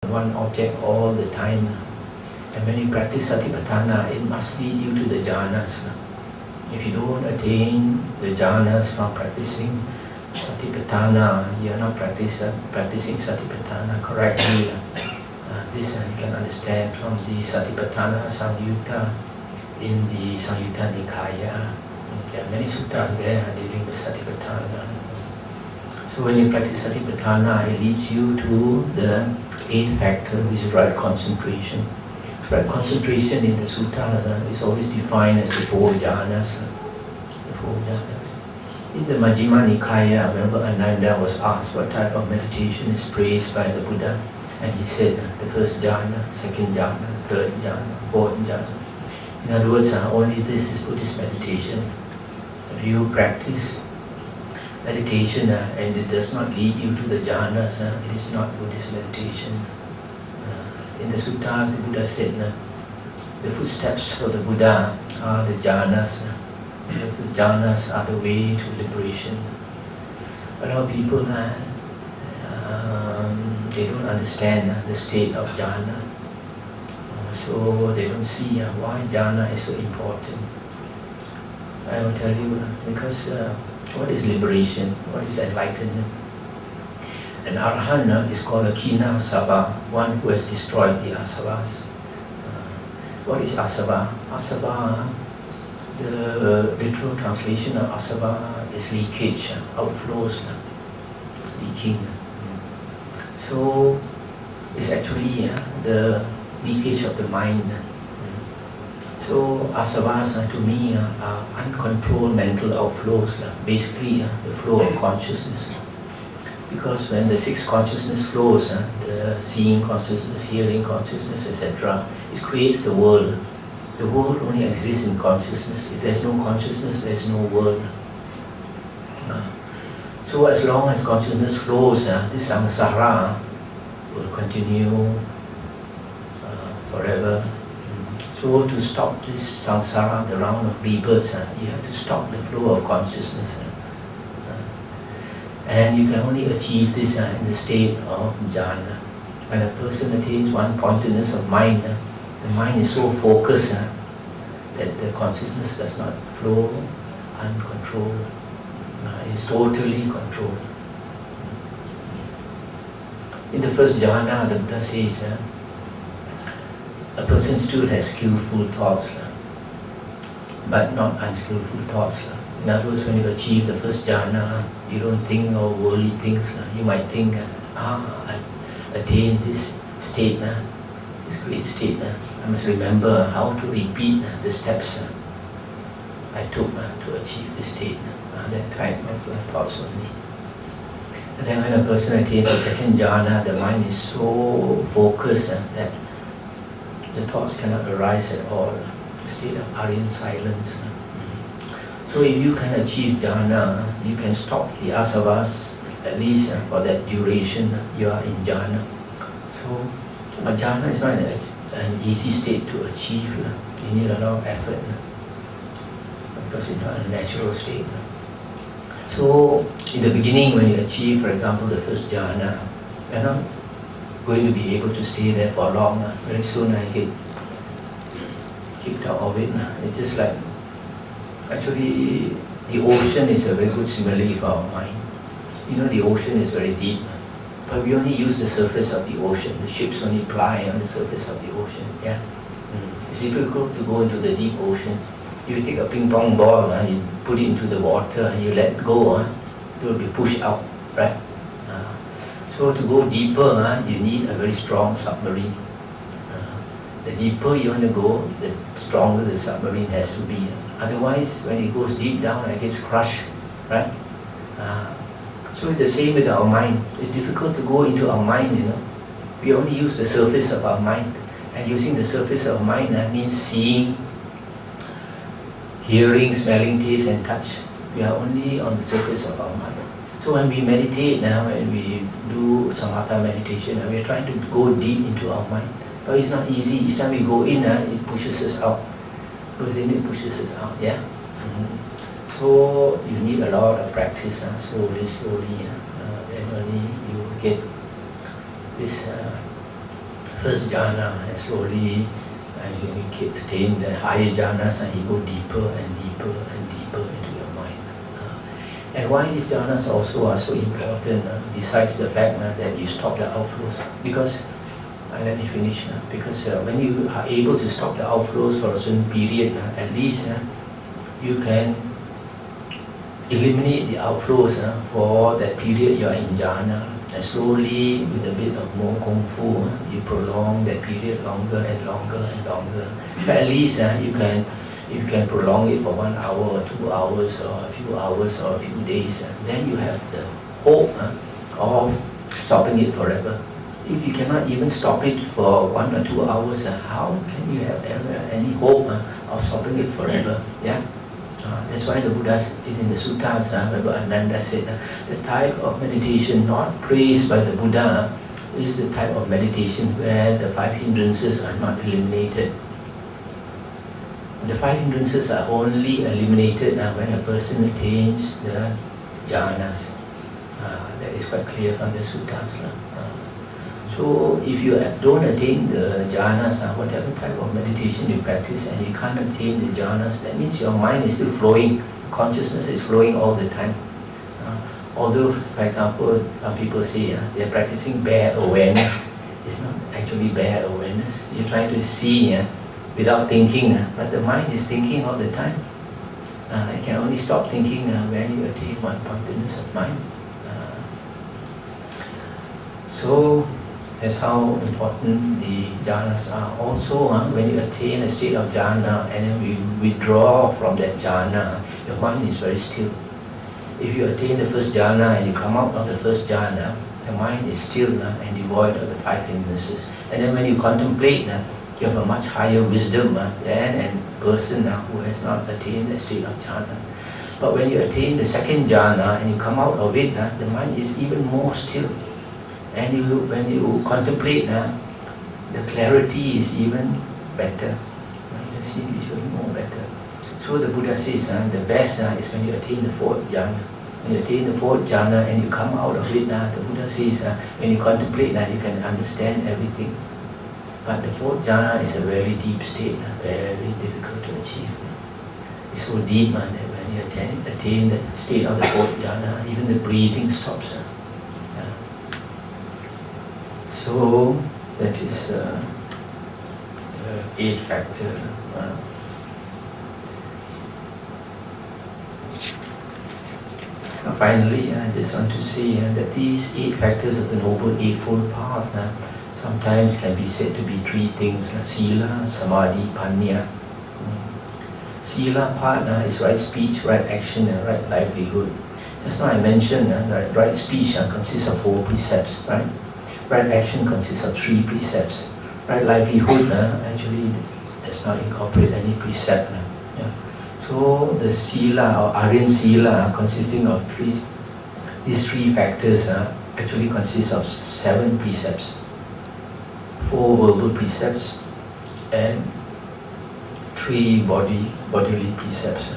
one object all the time. And when you practice satipatthana, it must lead you to the jhanas. If you don't attain the jhanas from practicing satipatthana, you are not practicing satipatthana correctly. This you can understand from the Satipatthana Samyutta in the Samyutta Nikaya. There are many suttas there dealing with Satipatthana. So when you practice Satipatthana, it leads you to the eighth factor, which is right concentration. Right concentration in the suttas is always defined as the four jhanas. In the Majjhima Nikaya, remember Ananda was asked what type of meditation is praised by the Buddha. And he said the first jhana, second jhana, third jhana, fourth jhana. In other words, only this is Buddhist meditation. If you practice meditation and it does not lead you to the jhanas, it is not Buddhist meditation. In the suttas, the Buddha said the footsteps for the Buddha are the jhanas. The jhanas are the way to liberation. A lot of people they don't understand the state of jhana. So they don't see why jhana is so important. I will tell you, because what is liberation? What is enlightenment? An arahant is called a kina asava, one who has destroyed the asavas. What is asava? Asava, the literal translation of asava is leakage, outflows, leaking. So it's actually the leakage of the mind. So asavas to me are uncontrolled mental outflows, basically the flow of consciousness. Because when the six consciousness flows, the seeing consciousness, hearing consciousness, etc., it creates the world. The world only exists in consciousness. If there's no consciousness, there's no world. So as long as consciousness flows, this samsara will continue forever. So to stop this samsara, the round of rebirths, you have to stop the flow of consciousness. And you can only achieve this in the state of jhana. When a person attains one-pointedness of mind, the mind is so focused that the consciousness does not flow uncontrolled. It is totally controlled. In the first jhana, the Buddha says, a person still has skillful thoughts, but not unskillful thoughts. In other words, when you achieve the first jhana, you don't think of worldly things. You might think, I attained this state, this great state. I must remember how to repeat the steps I took to achieve this state. That kind of thoughts only. And then when a person attains the second jhana, the mind is so focused that the thoughts cannot arise at all. The state of Aryan silence. So if you can achieve jhana, you can stop the asavas, at least for that duration you are in jhana. So jhana is not an easy state to achieve. You need a lot of effort because it's not a natural state. So in the beginning, when you achieve, for example, the first jhana, you're not going to be able to stay there for long. Very soon I get kicked out of it. It's just like, actually, the ocean is a very good simile for our mind. You know, the ocean is very deep, but we only use the surface of the ocean. The ships only ply on the surface of the ocean. Yeah, it's difficult to go into the deep ocean. If you take a ping pong ball and you put it into the water and you let go, it will be pushed out, right? So to go deeper, you need a very strong submarine. The deeper you want to go, the stronger the submarine has to be. Otherwise, when it goes deep down, it gets crushed, right? So it's the same with our mind. It's difficult to go into our mind, We only use the surface of our mind. And using the surface of mind means seeing, hearing, smelling, taste and touch. We are only on the surface of our mind. So when we meditate now, when we do samatha meditation, we are trying to go deep into our mind. But it's not easy. Each time we go in, it pushes us out. Goes in, it pushes us out, yeah? So you need a lot of practice, slowly, then only you get this first jhana, and slowly and when you attain the higher jhanas, and you go deeper and deeper and deeper into your mind. And why these jhanas also are so important, besides the fact that you stop the outflows? Because, let me finish, because when you are able to stop the outflows for a certain period, at least you can eliminate the outflows for that period you are in jhana. And slowly, with a bit of more kung fu, you prolong that period longer and longer and longer. But at least you can prolong it for 1 hour or 2 hours or a few hours or a few days. Then you have the hope of stopping it forever. If you cannot even stop it for 1 or 2 hours, how can you have ever any hope of stopping it forever? Yeah. That's why the Buddha in the suttas, Ananda said, the type of meditation not praised by the Buddha is the type of meditation where the 5 hindrances are not eliminated. The 5 hindrances are only eliminated when a person attains the jhanas. That is quite clear from the suttas. So if you don't attain the jhanas, whatever type of meditation you practice, and you can't attain the jhanas, that means your mind is still flowing, consciousness is flowing all the time. Although, for example, some people say they are practicing bare awareness. It's not actually bare awareness. You're trying to see without thinking, but the mind is thinking all the time. It can only stop thinking when you attain one pointedness of mind. So that's how important the jhanas are. Also, when you attain a state of jhana and then you withdraw from that jhana, your mind is very still. If you attain the first jhana and you come out of the first jhana, the mind is still and devoid of the 5 hindrances. And then when you contemplate, you have a much higher wisdom than a person who has not attained the state of jhana. But when you attain the second jhana and you come out of it, the mind is even more still. And when you contemplate, the clarity is even better. You can see it is even more better. So the Buddha says the best is when you attain the 4th jhana. When you attain the 4th jhana and you come out of it, the Buddha says when you contemplate, you can understand everything. But the 4th jhana is a very deep state, very difficult to achieve. It's so deep that when you attain the state of the 4th jhana, even the breathing stops. So that is the 8th factor. Finally, I just want to say that these 8 factors of the Noble Eightfold Path sometimes can be said to be 3 things: Sila, Samadhi, Panya. Sila part is right speech, right action, and right livelihood. Just now I mentioned that right speech consists of 4 precepts, right? Right action consists of 3 precepts. Right livelihood actually does not incorporate any precept. So the sila or Aryan sila consisting of these 3 factors actually consists of 7 precepts. 4 verbal precepts and 3 bodily precepts.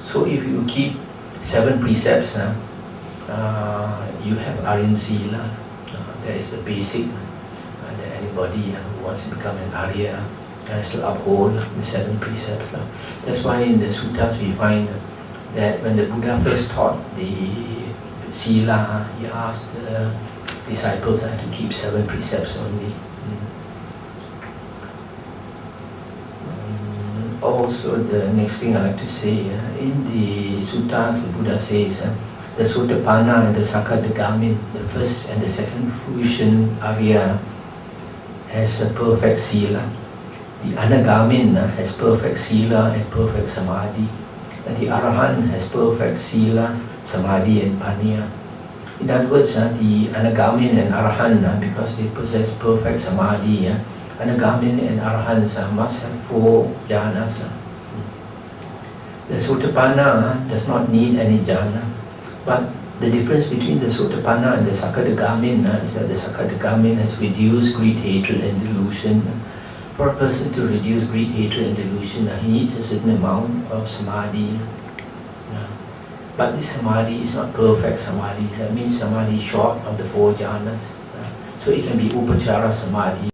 So if you keep 7 precepts, you have Aryan sila. That is the basic that anybody who wants to become an Arya has to uphold the 7 precepts. That's why in the suttas we find that when the Buddha first taught the sila, he asked the disciples to keep 7 precepts only. Also, the next thing I like to say, in the suttas the Buddha says the Sotapanna and the Sakadagamin, the first and the second fruition Arya, has a perfect sila. The Anagamin has perfect sila and perfect samadhi. And the Arahant has perfect sila, samadhi and panya. In other words, the Anagamin and Arahant, because they possess perfect samadhi, Anagamin and Arahants must have 4 jhanas. The Sotapanna does not need any jhana. But the difference between the Sotapanna and the Sakadagamin is that the Sakadagamin has reduced greed, hatred and delusion. For a person to reduce greed, hatred and delusion, he needs a certain amount of samadhi. But this samadhi is not perfect samadhi. That means samadhi is short of the 4 jhanas. So it can be upachara samadhi.